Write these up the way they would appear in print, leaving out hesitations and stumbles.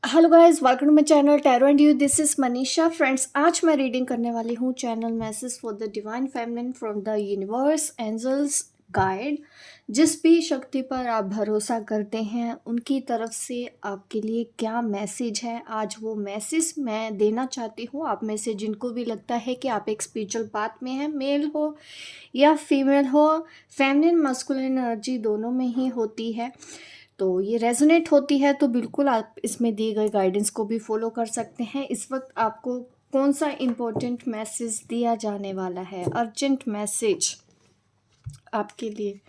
Hello guys, welcome to my channel tarot and you. This is Manisha. Friends, आज मैं reading करने वाली हूँ channel message for the divine feminine from the universe angels guide. जिस भी शक्ति पर आप भरोसा करते हैं उनकी तरफ से आपके लिए क्या मैसेज है, आज वो मैसेज मैं देना चाहती हूँ। आप में से जिनको भी लगता है कि आप एक स्पिरिचुअल पाथ में हैं, मेल हो या फीमेल हो, फेमिनिन मस्कुलिन एनर्जी दोनों में ही होती है, तो ये रेजोनेट होती है तो बिल्कुल आप इसमें दिए गए गाइडेंस को भी फॉलो कर सकते हैं। इस वक्त आपको कौन सा इम्पोर्टेंट मैसेज दिया जाने वाला है, अर्जेंट मैसेज आपके लिए,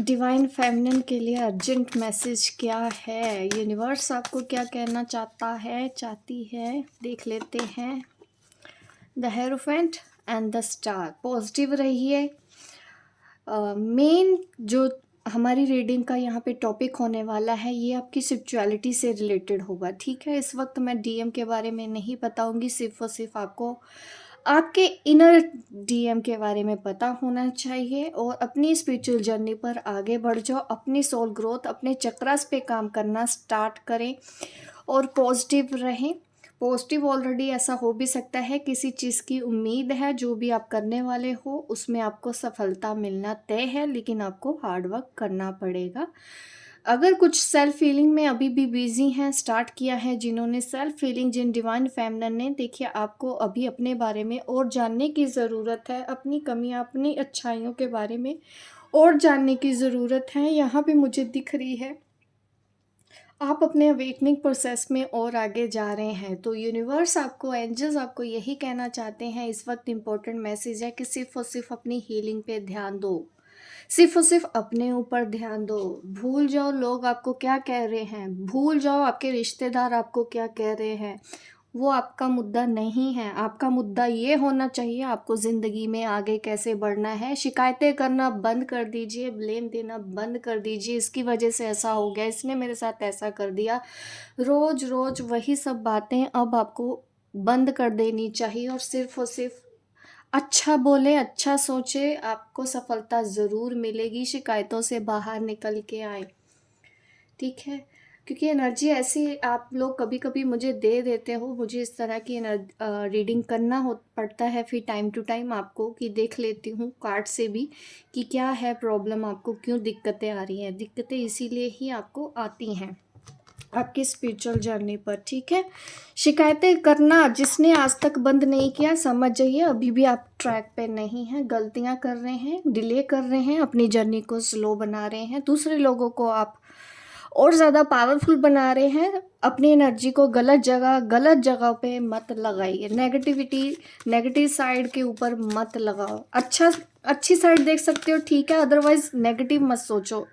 डिवाइन फेमिनिन के लिए अर्जेंट मैसेज क्या है, यूनिवर्स आपको क्या कहना चाहता है, चाहती है, देख लेते हैं। The hierophant and the star, positive रहिए। मेन जो हमारी रीडिंग का यहाँ पे टॉपिक होने वाला है ये आपकी स्पिरिचुअलिटी से रिलेटेड होगा। ठीक है, इस वक्त मैं डीएम के बारे में नहीं बताऊंगी, सिर्फ और सिर्फ आपको आपके इनर डीएम के बारे में पता होना चाहिए और अपनी स्पिरिचुअल जर्नी पर आगे बढ़ जाओ। अपनी सोल ग्रोथ, अपने चक्रास पे काम करना स्टार्ट करें और पॉजिटिव रहें। पॉजिटिव ऑलरेडी ऐसा हो भी सकता है, किसी चीज़ की उम्मीद है, जो भी आप करने वाले हो उसमें आपको सफलता मिलना तय है, लेकिन आपको हार्ड वर्क करना पड़ेगा। अगर कुछ सेल्फ हीलिंग में अभी भी बिजी हैं, स्टार्ट किया है जिन्होंने सेल्फ हीलिंग, जिन डिवाइन फेमिनिन ने, देखिए आपको अभी अपने बारे में और जानने की ज़रूरत है, अपनी कमियां, अपनी अच्छाइयों के बारे में और जानने की ज़रूरत है। यहाँ पे मुझे दिख रही है आप अपने अवेकनिंग प्रोसेस में और आगे जा रहे हैं, तो यूनिवर्स आपको, एंजल्स आपको यही कहना चाहते हैं। इस वक्त इम्पोर्टेंट मैसेज है कि सिर्फ और सिर्फ अपनी हीलिंग पे ध्यान दो, सिर्फ और सिर्फ अपने ऊपर ध्यान दो। भूल जाओ लोग आपको क्या कह रहे हैं, भूल जाओ आपके रिश्तेदार आपको क्या कह रहे हैं, वो आपका मुद्दा नहीं है। आपका मुद्दा ये होना चाहिए आपको ज़िंदगी में आगे कैसे बढ़ना है। शिकायतें करना बंद कर दीजिए, ब्लेम देना बंद कर दीजिए, इसकी वजह से ऐसा हो गया, इसने मेरे साथ ऐसा कर दिया, रोज रोज वही सब बातें अब आपको बंद कर देनी चाहिए और सिर्फ अच्छा बोले, अच्छा सोचे, आपको सफलता ज़रूर मिलेगी। शिकायतों से बाहर निकल के आए, ठीक है, क्योंकि एनर्जी ऐसी आप लोग कभी कभी मुझे दे देते हो, मुझे इस तरह की रीडिंग करना हो पड़ता है फिर टाइम टू टाइम आपको, कि देख लेती हूँ कार्ड से भी कि क्या है प्रॉब्लम, आपको क्यों दिक्कतें आ रही हैं। दिक्कतें इसीलिए ही आपको आती हैं आपकी स्पिरिचुअल जर्नी पर। ठीक है, शिकायतें करना जिसने आज तक बंद नहीं किया, समझ जाइए अभी भी आप ट्रैक पे नहीं हैं, गलतियां कर रहे हैं, डिले कर रहे हैं, अपनी जर्नी को स्लो बना रहे हैं, दूसरे लोगों को आप और ज़्यादा पावरफुल बना रहे हैं। अपनी एनर्जी को गलत जगह पे मत लगाइए, नेगेटिविटी, नेगेटिव साइड के ऊपर मत लगाओ। अच्छी साइड देख सकते हो, ठीक है, अदरवाइज नेगेटिव मत सोचो।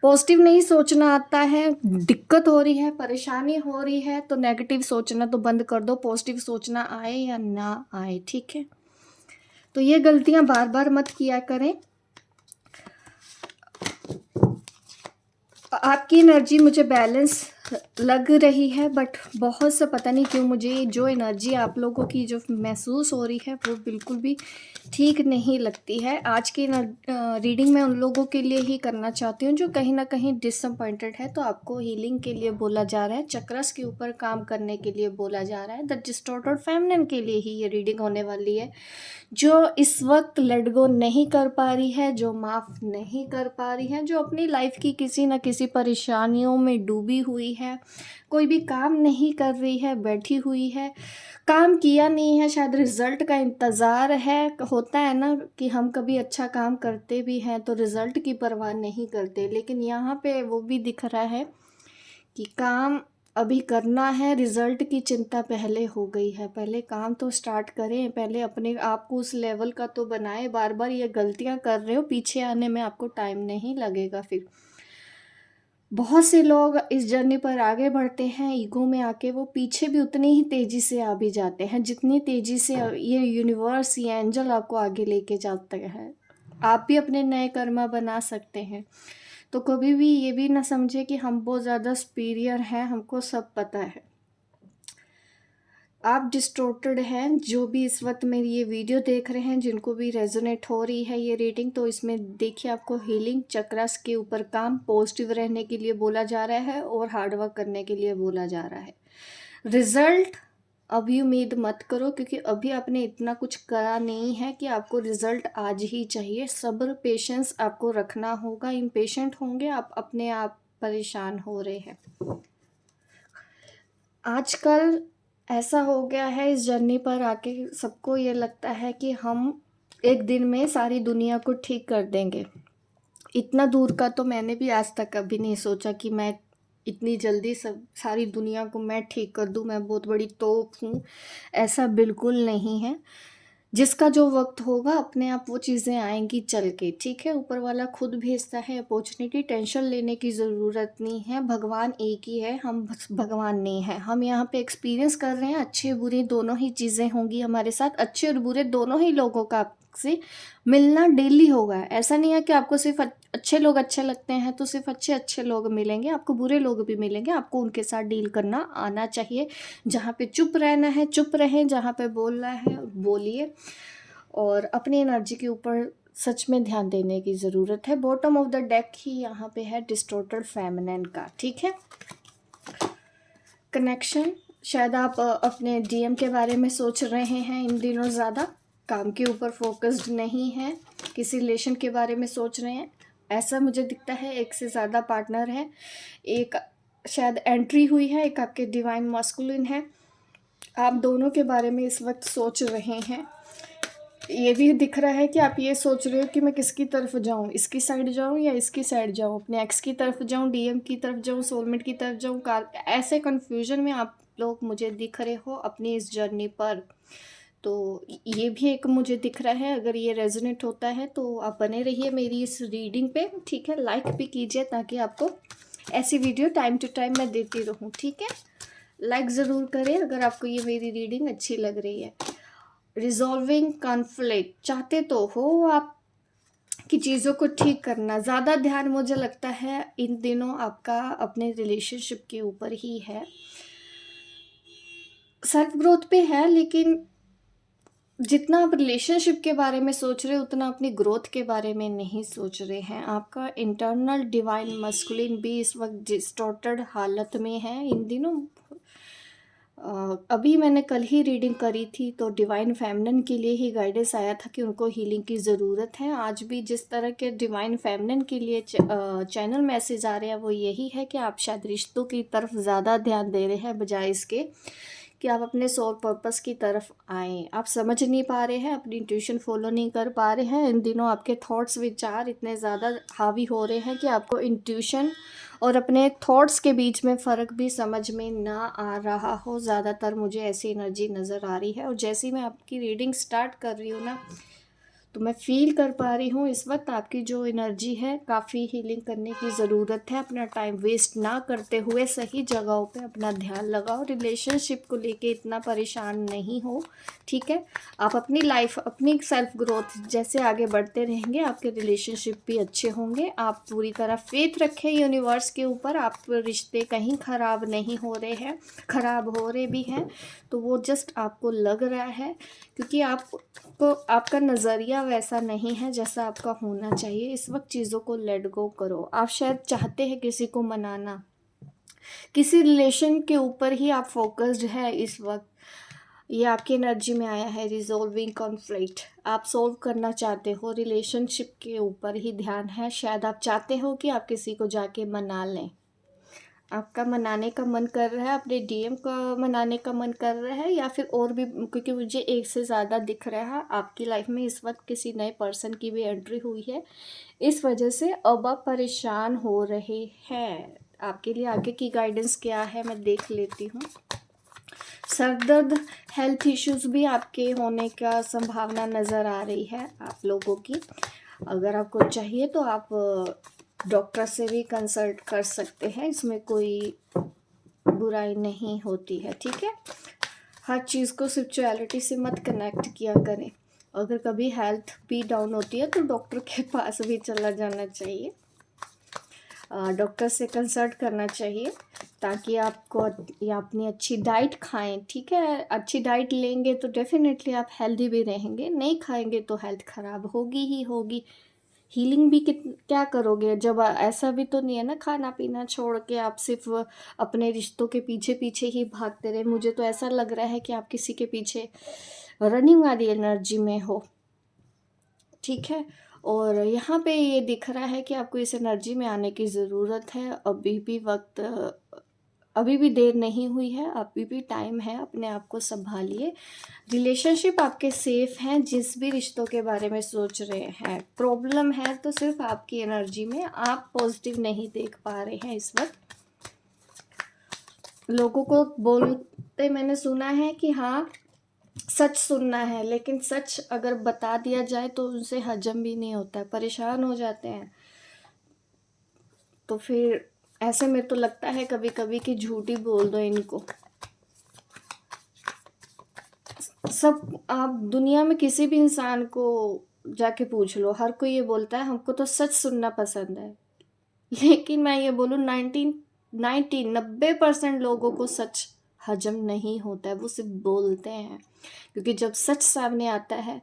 पॉजिटिव नहीं सोचना आता है, दिक्कत हो रही है, परेशानी हो रही है, तो नेगेटिव सोचना तो बंद कर दो, पॉजिटिव सोचना आए या ना आए। ठीक है, तो ये गलतियां बार बार मत किया करें। आपकी एनर्जी मुझे बैलेंस लग रही है, बट बहुत से पता नहीं क्यों मुझे जो एनर्जी आप लोगों की जो महसूस हो रही है वो बिल्कुल भी ठीक नहीं लगती है। आज की रीडिंग मैं उन लोगों के लिए ही करना चाहती हूँ जो कहीं ना कहीं डिसअपॉइंटेड है, तो आपको हीलिंग के लिए बोला जा रहा है, चक्रस के ऊपर काम करने के लिए बोला जा रहा है। द डिस्टॉर्टेड फेमिनिन के लिए ही ये रीडिंग होने वाली है, जो इस वक्त लेट गो नहीं कर पा रही है, जो माफ़ नहीं कर पा रही है, जो अपनी लाइफ की किसी न किसी परेशानियों में डूबी हुई है, कोई भी काम नहीं कर रही है, बैठी हुई है, काम किया नहीं है, शायद रिजल्ट का इंतज़ार है। होता है ना कि हम कभी अच्छा काम करते भी हैं तो रिजल्ट की परवाह नहीं करते, लेकिन यहाँ पे वो भी दिख रहा है कि काम अभी करना है, रिजल्ट की चिंता पहले हो गई है। पहले काम तो स्टार्ट करें, पहले अपने आप को उस लेवल का तो बनाए। बार बार ये गलतियां कर रहे हो, पीछे आने में आपको टाइम नहीं लगेगा। फिर बहुत से लोग इस जर्नी पर आगे बढ़ते हैं, ईगो में आके वो पीछे भी उतनी ही तेज़ी से आ भी जाते हैं जितनी तेज़ी से ये यूनिवर्स, ये एंजल आपको आगे लेके जाता है। आप भी अपने नए कर्मा बना सकते हैं। तो कभी भी ये भी ना समझे कि हम बहुत ज़्यादा सुपीरियर हैं, हमको सब पता है। आप डिस्टॉर्टेड हैं, जो भी इस वक्त मेरी ये वीडियो देख रहे हैं, जिनको भी रेजोनेट हो रही है ये रीडिंग, तो इसमें देखिए आपको हीलिंग चक्रास के ऊपर काम, पॉजिटिव रहने के लिए बोला जा रहा है और हार्ड वर्क करने के लिए बोला जा रहा है। रिजल्ट अभी उम्मीद मत करो, क्योंकि अभी आपने इतना कुछ करा नहीं है कि आपको रिजल्ट आज ही चाहिए। सब्र पेशेंस आपको रखना होगा। इम्पेशेंट होंगे आप, अपने आप परेशान हो रहे हैं। आजकल ऐसा हो गया है इस जर्नी पर आके, सबको ये लगता है कि हम एक दिन में सारी दुनिया को ठीक कर देंगे। इतना दूर का तो मैंने भी आज तक कभी नहीं सोचा कि मैं इतनी जल्दी सब सारी दुनिया को मैं ठीक कर दूं, मैं बहुत बड़ी तोप हूँ। ऐसा बिल्कुल नहीं है। जिसका जो वक्त होगा अपने आप वो चीज़ें आएंगी चल के, ठीक है। ऊपर वाला खुद भेजता है अपॉर्चुनिटी, टेंशन लेने की ज़रूरत नहीं है। भगवान एक ही है, हम बस भगवान नहीं है। हम यहाँ पे एक्सपीरियंस कर रहे हैं, अच्छे बुरे दोनों ही चीज़ें होंगी हमारे साथ। अच्छे और बुरे दोनों ही लोगों का आपसे मिलना डेली होगा। ऐसा नहीं है कि आपको सिर्फ अच्छे लोग अच्छे लगते हैं तो सिर्फ अच्छे अच्छे लोग मिलेंगे, आपको बुरे लोग भी मिलेंगे। आपको उनके साथ डील करना आना चाहिए। जहाँ पे चुप रहना है चुप रहें, जहाँ पे बोलना है बोलिए, और अपनी एनर्जी के ऊपर सच में ध्यान देने की ज़रूरत है। बॉटम ऑफ द डेक ही यहाँ पे है डिस्टॉर्टेड फेमिनिन का, ठीक है। कनेक्शन, शायद आप अपने डीएम के बारे में सोच रहे हैं इन दिनों, ज़्यादा काम के ऊपर फोकस्ड नहीं है, किसी रिलेशन के बारे में सोच रहे हैं। ऐसा मुझे दिखता है एक से ज़्यादा पार्टनर है, एक शायद एंट्री हुई है, एक आपके डिवाइन मास्कुलिन है। आप दोनों के बारे में इस वक्त सोच रहे हैं। ये भी दिख रहा है कि आप ये सोच रहे हो कि मैं किसकी तरफ जाऊं, इसकी साइड जाऊं या इसकी साइड जाऊं, अपने एक्स की तरफ जाऊं, डीएम की तरफ जाऊं, सोलमेट की तरफ जाऊं। ऐसे कन्फ्यूजन में आप लोग मुझे दिख रहे हो अपनी इस जर्नी पर। तो ये भी एक मुझे दिख रहा है। अगर ये रेजोनेट होता है तो आप बने रहिए मेरी इस रीडिंग पे, ठीक है। लाइक भी कीजिए ताकि आपको ऐसी वीडियो टाइम टू टाइम मैं देती रहूँ, ठीक है। लाइक ज़रूर करें अगर आपको ये मेरी रीडिंग अच्छी लग रही है। रिजॉल्विंग कॉन्फ्लिक्ट चाहते तो हो आप कि चीज़ों को ठीक करना, ज़्यादा ध्यान मुझे लगता है इन दिनों आपका अपने रिलेशनशिप के ऊपर ही है। सेल्फ ग्रोथ पे है, लेकिन जितना आप रिलेशनशिप के बारे में सोच रहे हो उतना अपनी ग्रोथ के बारे में नहीं सोच रहे हैं। आपका इंटरनल डिवाइन मस्कुलिन भी इस वक्त डिस्टॉर्टेड हालत में है इन दिनों। अभी मैंने कल ही रीडिंग करी थी तो डिवाइन फेमिनिन के लिए ही गाइडेंस आया था कि उनको हीलिंग की ज़रूरत है। आज भी जिस तरह के डिवाइन फेमिनिन के लिए चैनल मैसेज आ रहे हैं वो यही है कि आप शायद रिश्तों की तरफ ज़्यादा ध्यान दे रहे हैं बजाय इसके कि आप अपने सोल पर्पस की तरफ आएँ। आप समझ नहीं पा रहे हैं, अपनी इंट्यूशन फॉलो नहीं कर पा रहे हैं। इन दिनों आपके थॉट्स विचार इतने ज़्यादा हावी हो रहे हैं कि आपको इंट्यूशन और अपने थॉट्स के बीच में फ़र्क भी समझ में ना आ रहा हो। ज़्यादातर मुझे ऐसी एनर्जी नज़र आ रही है। और जैसे ही मैं आपकी रीडिंग स्टार्ट कर रही हूँ ना, तो मैं फील कर पा रही हूँ इस वक्त आपकी जो एनर्जी है काफ़ी हीलिंग करने की ज़रूरत है। अपना टाइम वेस्ट ना करते हुए सही जगहों पे अपना ध्यान लगाओ। रिलेशनशिप को लेके इतना परेशान नहीं हो, ठीक है। आप अपनी लाइफ, अपनी सेल्फ ग्रोथ जैसे आगे बढ़ते रहेंगे आपके रिलेशनशिप भी अच्छे होंगे। आप पूरी तरह फेथ रखें यूनिवर्स के ऊपर। आप रिश्ते कहीं ख़राब नहीं हो रहे हैं, ख़राब हो रहे भी हैं तो वो जस्ट आपको लग रहा है, क्योंकि आपको आपका नज़रिया वैसा नहीं है जैसा आपका होना चाहिए। इस वक्त चीज़ों को लेट गो करो। आप शायद चाहते हैं किसी को मनाना, किसी रिलेशन के ऊपर ही आप फोकस्ड है इस वक्त। ये आपकी एनर्जी में आया है रिजॉल्विंग कॉन्फ्लिक्ट। आप सॉल्व करना चाहते हो, रिलेशनशिप के ऊपर ही ध्यान है। शायद आप चाहते हो कि आप किसी को जाके मना लें, आपका मनाने का मन कर रहा है, अपने डीएम का मनाने का मन कर रहा है, या फिर और भी, क्योंकि मुझे एक से ज़्यादा दिख रहा है आपकी लाइफ में इस वक्त किसी नए पर्सन की भी एंट्री हुई है। इस वजह से अब आप परेशान हो रहे हैं। आपके लिए आगे की गाइडेंस क्या है मैं देख लेती हूँ। सर दर्द, हेल्थ इश्यूज भी आपके होने का संभावना नज़र आ रही है आप लोगों की। अगर आपको चाहिए तो आप डॉक्टर से भी कंसल्ट कर सकते हैं, इसमें कोई बुराई नहीं होती है, ठीक है। हर चीज़ को स्पिरिचुअलिटी से मत कनेक्ट किया करें। अगर कभी हेल्थ भी डाउन होती है तो डॉक्टर के पास भी चला जाना चाहिए। डॉक्टर से कंसल्ट करना चाहिए, ताकि आपको या अपनी अच्छी डाइट खाएं, ठीक है। अच्छी डाइट लेंगे तो डेफिनेटली आप हेल्दी भी रहेंगे, नहीं खाएंगे तो हेल्थ ख़राब होगी ही होगी। हीलिंग भी क्या करोगे जब ऐसा भी तो नहीं है ना, खाना पीना छोड़ के आप सिर्फ अपने रिश्तों के पीछे पीछे ही भागते रहे। मुझे तो ऐसा लग रहा है कि आप किसी के पीछे रनिंग वाली एनर्जी में हो, ठीक है। और यहाँ पे ये दिख रहा है कि आपको इस एनर्जी में आने की ज़रूरत है। अभी भी देर नहीं हुई है, अभी भी टाइम है, अपने आप को संभालिए। रिलेशनशिप आपके सेफ हैं, जिस भी रिश्तों के बारे में सोच रहे हैं। प्रॉब्लम है तो सिर्फ आपकी एनर्जी में, आप पॉजिटिव नहीं देख पा रहे हैं इस वक्त। लोगों को बोलते मैंने सुना है कि हाँ सच सुनना है, लेकिन सच अगर बता दिया जाए तो उनसे हजम भी नहीं होता है, परेशान हो जाते हैं। तो फिर ऐसे में तो लगता है कभी कभी कि झूठ ही बोल दो इनको। सब आप दुनिया में किसी भी इंसान को जाके पूछ लो, हर कोई ये बोलता है हमको तो सच सुनना पसंद है। लेकिन मैं ये बोलूँ 90% लोगों को सच हजम नहीं होता है, वो सिर्फ बोलते हैं। क्योंकि जब सच सामने आता है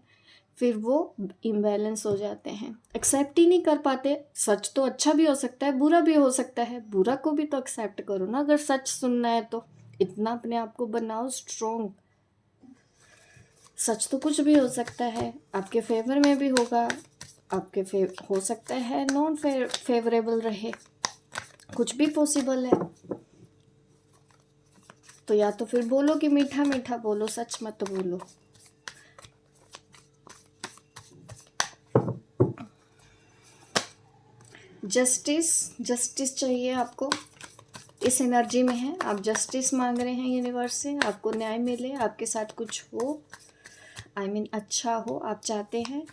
फिर वो इम्बैलेंस हो जाते हैं, एक्सेप्ट ही नहीं कर पाते। सच तो अच्छा भी हो सकता है, बुरा भी हो सकता है, बुरा को भी तो एक्सेप्ट करो ना अगर सच सुनना है तो। इतना अपने आप को बनाओ स्ट्रोंग। सच तो कुछ भी हो सकता है, आपके फेवर में भी होगा, हो सकता है नॉन फेवरेबल रहे, कुछ भी पॉसिबल है। तो या तो फिर बोलो कि मीठा मीठा बोलो, सच मत बोलो। जस्टिस चाहिए आपको, इस एनर्जी में है। आप जस्टिस मांग रहे हैं यूनिवर्स से, आपको न्याय मिले, आपके साथ कुछ हो, अच्छा हो आप चाहते हैं।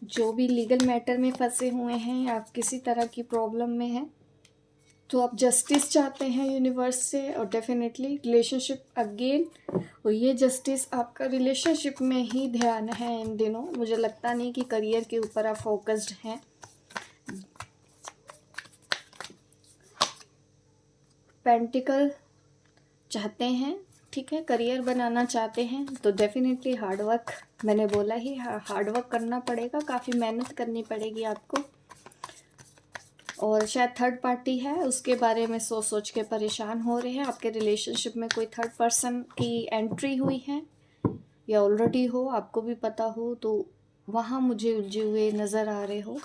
जो भी लीगल मैटर में फंसे हुए हैं, आप किसी तरह की प्रॉब्लम में हैं, तो आप जस्टिस चाहते हैं यूनिवर्स से। और डेफिनेटली रिलेशनशिप अगेन, और ये जस्टिस आपका रिलेशनशिप में ही ध्यान है इन दिनों। मुझे लगता नहीं कि करियर के ऊपर आप फोकस्ड हैं। पेंटिकल चाहते हैं, ठीक है, करियर बनाना चाहते हैं तो डेफिनेटली हार्ड वर्क, मैंने बोला ही हार्ड वर्क करना पड़ेगा, काफ़ी मेहनत करनी पड़ेगी आपको। और शायद थर्ड पार्टी है, उसके बारे में सोच के परेशान हो रहे हैं। आपके रिलेशनशिप में कोई थर्ड पर्सन की एंट्री हुई है या ऑलरेडी हो, आपको भी पता हो, तो वहाँ मुझे उलझे हुए नज़र आ रहे हो।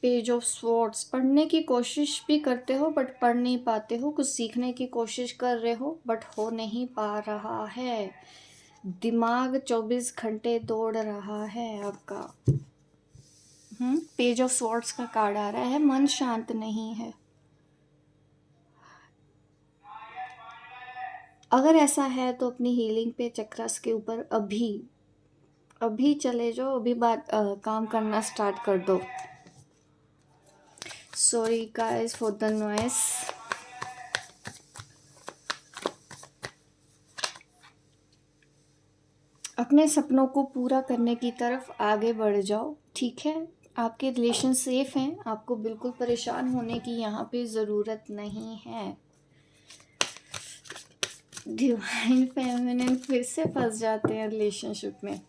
पेज ऑफ स्वॉर्ड्स, पढ़ने की कोशिश भी करते हो बट पढ़ नहीं पाते हो, कुछ सीखने की कोशिश कर रहे हो बट हो नहीं पा रहा है। दिमाग 24 घंटे दौड़ रहा है आपका। पेज ऑफ स्वॉर्ड्स का कार्ड आ रहा है, मन शांत नहीं है। अगर ऐसा है तो अपनी हीलिंग पे चक्रस के ऊपर अभी चले जाओ, अभी काम करना स्टार्ट कर दो। Sorry guys for the noise. अपने सपनों को पूरा करने की तरफ आगे बढ़ जाओ, ठीक है। आपके रिलेशन सेफ हैं, आपको बिल्कुल परेशान होने की यहाँ पे ज़रूरत नहीं है। डिवाइन फेमिनिन फिर से फंस जाते हैं रिलेशनशिप में।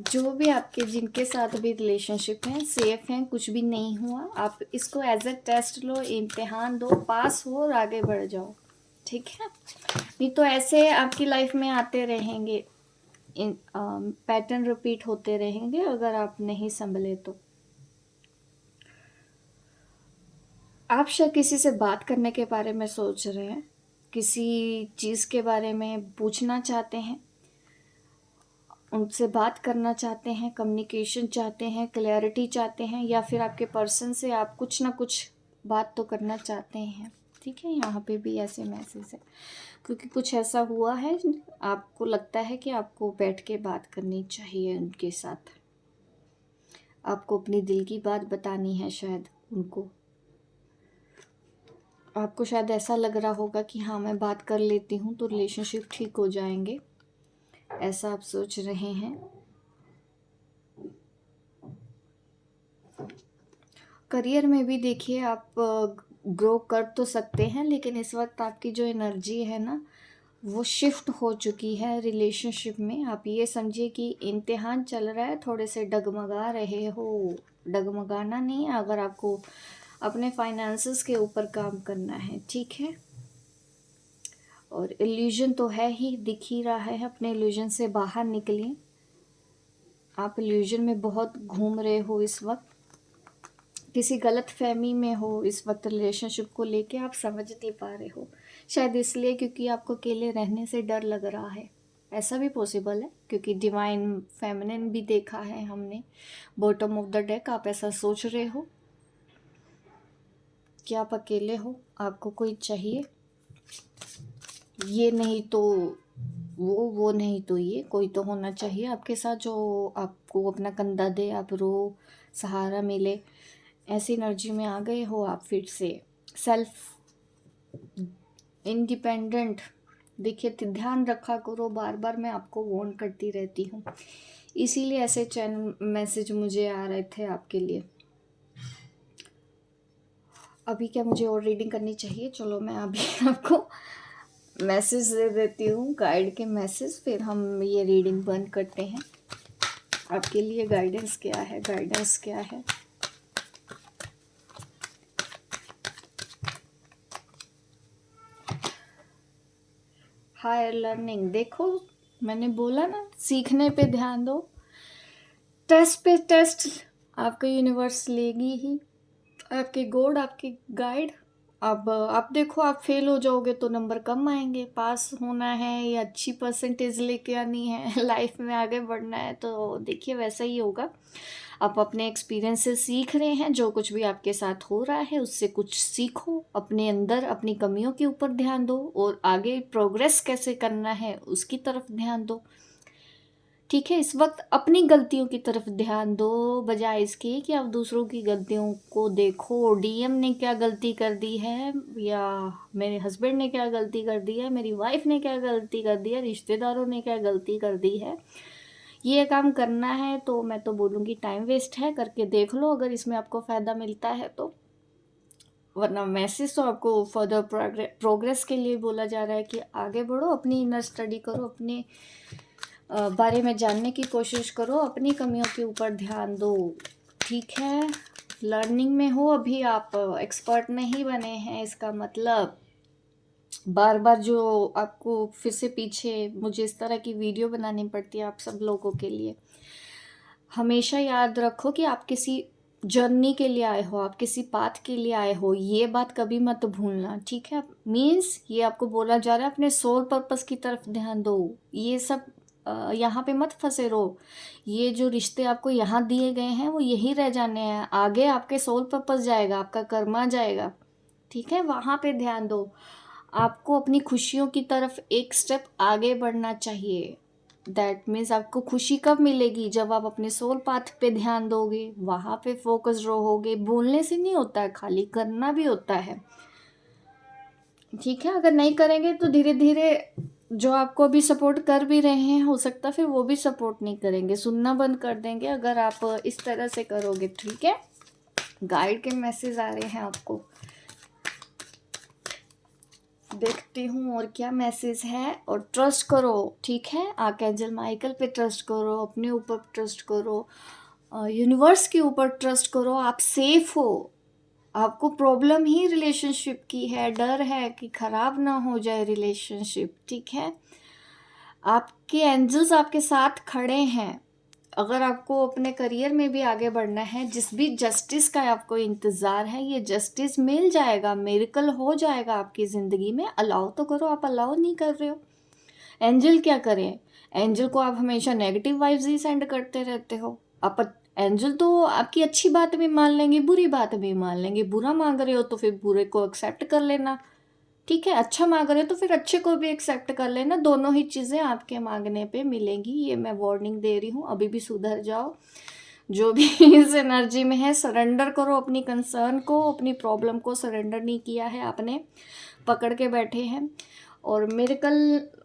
जो भी आपके जिनके साथ भी रिलेशनशिप है सेफ हैं, कुछ भी नहीं हुआ। आप इसको एज अ टेस्ट लो, इम्तिहान दो, पास हो और आगे बढ़ जाओ, ठीक है। नहीं तो ऐसे आपकी लाइफ में आते रहेंगे, इन पैटर्न रिपीट होते रहेंगे अगर आप नहीं संभले तो। आप शायद किसी से बात करने के बारे में सोच रहे हैं, किसी चीज़ के बारे में पूछना चाहते हैं, उनसे बात करना चाहते हैं, कम्युनिकेशन चाहते हैं, क्लैरिटी चाहते हैं, या फिर आपके पर्सन से आप कुछ ना कुछ बात तो करना चाहते हैं, ठीक है। यहाँ पे भी ऐसे मैसेज है, क्योंकि कुछ ऐसा हुआ है, आपको लगता है कि आपको बैठ के बात करनी चाहिए उनके साथ। आपको अपनी दिल की बात बतानी है शायद उनको। आपको शायद ऐसा लग रहा होगा कि हाँ मैं बात कर लेती हूँ तो रिलेशनशिप ठीक हो जाएंगे, ऐसा आप सोच रहे हैं। करियर में भी देखिए आप ग्रो कर तो सकते हैं, लेकिन इस वक्त आपकी जो एनर्जी है ना वो शिफ्ट हो चुकी है रिलेशनशिप में। आप ये समझिए कि इम्तिहान चल रहा है, थोड़े से डगमगा रहे हो। डगमगाना नहीं है, अगर आपको अपने फाइनेंसेस के ऊपर काम करना है, ठीक है। और इल्यूजन तो है ही, दिख ही रहा है, अपने इल्यूजन से बाहर निकलिए। आप इल्यूजन में बहुत घूम रहे हो इस वक्त, किसी गलत फहमी में हो इस वक्त रिलेशनशिप को लेके, आप समझ नहीं पा रहे हो। शायद इसलिए क्योंकि आपको अकेले रहने से डर लग रहा है, ऐसा भी पॉसिबल है, क्योंकि डिवाइन फेमिनिन भी देखा है हमने बॉटम ऑफ द डेक। आप ऐसा सोच रहे हो कि आप अकेले हो, आपको कोई चाहिए, ये नहीं तो वो नहीं तो ये, कोई तो होना चाहिए आपके साथ जो आपको अपना कंधा दे, आप रो, सहारा मिले। ऐसी एनर्जी में आ गए हो आप फिर से। सेल्फ इंडिपेंडेंट देखिए, ध्यान रखा करो, बार बार मैं आपको वार्न करती रहती हूँ, इसीलिए ऐसे चैनल मैसेज मुझे आ रहे थे आपके लिए। अभी क्या मुझे और रीडिंग करनी चाहिए? चलो मैं अभी आपको मैसेज दे देती हूँ, गाइड के मैसेज, फिर हम ये रीडिंग बंद करते हैं। आपके लिए गाइडेंस क्या है, गाइडेंस क्या है? हायर लर्निंग, देखो मैंने बोला ना, सीखने पे ध्यान दो। टेस्ट पे टेस्ट आपका यूनिवर्स लेगी ही, आपके गॉड, आपके गाइड। अब आप देखो, आप फेल हो जाओगे तो नंबर कम आएंगे, पास होना है या अच्छी परसेंटेज लेके आनी है, लाइफ में आगे बढ़ना है, तो देखिए वैसा ही होगा। आप अपने एक्सपीरियंस से सीख रहे हैं, जो कुछ भी आपके साथ हो रहा है उससे कुछ सीखो, अपने अंदर अपनी कमियों के ऊपर ध्यान दो और आगे प्रोग्रेस कैसे करना है उसकी तरफ ध्यान दो, ठीक है। इस वक्त अपनी गलतियों की तरफ ध्यान दो, बजाय इसके कि आप दूसरों की गलतियों को देखो। डीएम ने क्या गलती कर दी है, या मेरे हस्बैंड ने क्या गलती कर दी है, मेरी वाइफ ने क्या गलती कर दी है, रिश्तेदारों ने क्या गलती कर दी है, ये काम करना है तो मैं तो बोलूँगी टाइम वेस्ट है, करके देख लो अगर इसमें आपको फ़ायदा मिलता है तो। वरना मैसेज तो आपको फर्दर प्रोग्रेस के लिए बोला जा रहा है कि आगे बढ़ो, अपनी इनर स्टडी करो, अपने बारे में जानने की कोशिश करो, अपनी कमियों के ऊपर ध्यान दो, ठीक है। लर्निंग में हो अभी, आप एक्सपर्ट नहीं बने हैं, इसका मतलब बार बार जो आपको फिर से पीछे मुझे इस तरह की वीडियो बनानी पड़ती है आप सब लोगों के लिए। हमेशा याद रखो कि आप किसी जर्नी के लिए आए हो, आप किसी पाथ के लिए आए हो, ये बात कभी मत भूलना, ठीक है। मीन्स ये आपको बोला जा रहा है अपने सोल पर्पस की तरफ ध्यान दो, ये सब यहाँ पे मत फंसे रहो। ये जो रिश्ते आपको यहाँ दिए गए हैं वो यही रह जाने हैं, आगे आपके सोल पर्पस जाएगा, आपका कर्मा जाएगा, ठीक है, वहाँ पे ध्यान दो। आपको अपनी खुशियों की तरफ एक स्टेप आगे बढ़ना चाहिए। दैट मीन्स आपको खुशी कब मिलेगी, जब आप अपने सोल पाथ पे ध्यान दोगे, वहाँ पे फोकस रहोगे। बोलने से नहीं होता है, खाली करना भी होता है, ठीक है। अगर नहीं करेंगे तो धीरे धीरे जो आपको अभी सपोर्ट कर भी रहे हैं, हो सकता है फिर वो भी सपोर्ट नहीं करेंगे, सुनना बंद कर देंगे अगर आप इस तरह से करोगे, ठीक है। गाइड के मैसेज आ रहे हैं आपको, देखती हूँ और क्या मैसेज है। और ट्रस्ट करो, ठीक है, आर्कएंजल माइकल पे ट्रस्ट करो, अपने ऊपर ट्रस्ट करो, यूनिवर्स के ऊपर ट्रस्ट करो। आप सेफ हो, आपको प्रॉब्लम ही रिलेशनशिप की है, डर है कि खराब ना हो जाए रिलेशनशिप, ठीक है। आपके एंजल्स आपके साथ खड़े हैं। अगर आपको अपने करियर में भी आगे बढ़ना है, जिस भी जस्टिस का आपको इंतज़ार है, ये जस्टिस मिल जाएगा, मिरेकल हो जाएगा आपकी ज़िंदगी में। अलाउ तो करो, आप अलाउ नहीं कर रहे हो। एंजल क्या करें, एंजल को आप हमेशा नेगेटिव वाइब्स ही सेंड करते रहते हो। आप एंजल तो आपकी अच्छी बात भी मान लेंगे, बुरी बात भी मान लेंगे। बुरा मांग रहे हो तो फिर बुरे को एक्सेप्ट कर लेना, ठीक है। अच्छा मांग रहे हो तो फिर अच्छे को भी एक्सेप्ट कर लेना, दोनों ही चीज़ें आपके मांगने पे मिलेंगी। ये मैं वार्निंग दे रही हूँ, अभी भी सुधर जाओ। जो भी इस एनर्जी में है, सरेंडर करो अपनी कंसर्न को, अपनी प्रॉब्लम को सरेंडर नहीं किया है आपने, पकड़ के बैठे हैं। और मिरेकल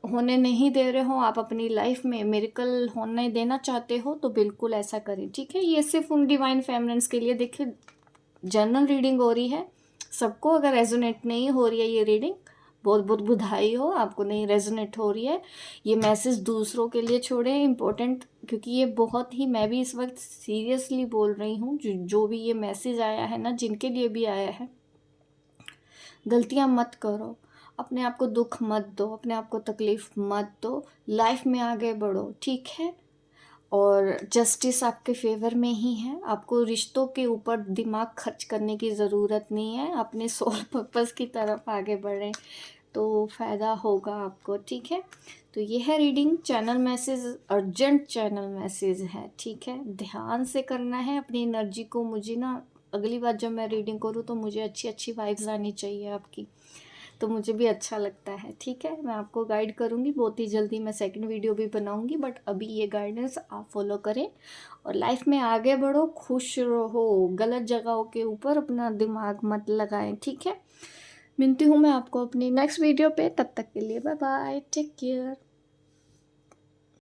होने नहीं दे रहे हो आप अपनी लाइफ में, मिरेकल होने देना चाहते हो तो बिल्कुल ऐसा करें, ठीक है। ये सिर्फ उन डिवाइन फेमिनिन्स के लिए, देखिए जनरल रीडिंग हो रही है सबको। अगर रेजोनेट नहीं हो रही है ये रीडिंग, बहुत बहुत बधाई हो, आपको नहीं रेजोनेट हो रही है, ये मैसेज दूसरों के लिए छोड़े इम्पोर्टेंट, क्योंकि ये बहुत ही, मैं भी इस वक्त सीरियसली बोल रही हूँ, जो भी ये मैसेज आया है ना, जिनके लिए भी आया है, गलतियाँ मत करो, अपने आप को दुख मत दो, अपने आप को तकलीफ़ मत दो, लाइफ में आगे बढ़ो, ठीक है। और जस्टिस आपके फेवर में ही है, आपको रिश्तों के ऊपर दिमाग खर्च करने की ज़रूरत नहीं है, अपने सोल पर्पस की तरफ आगे बढ़ें तो फ़ायदा होगा आपको, ठीक है। तो ये है reading, channel message, urgent channel message है, ठीक है। ध्यान से करना है अपनी एनर्जी को। मुझे ना अगली बार जब मैं रीडिंग करूँ तो मुझे अच्छी अच्छी वाइब्स आनी चाहिए आपकी, तो मुझे भी अच्छा लगता है, ठीक है। मैं आपको गाइड करूँगी, बहुत ही जल्दी मैं सेकंड वीडियो भी बनाऊँगी, बट अभी ये गाइडेंस आप फॉलो करें और लाइफ में आगे बढ़ो, खुश रहो, गलत जगहों के ऊपर अपना दिमाग मत लगाएं, ठीक है। मिलती हूँ मैं आपको अपनी नेक्स्ट वीडियो पे, तब तक के लिए बाय बाय, टेक केयर।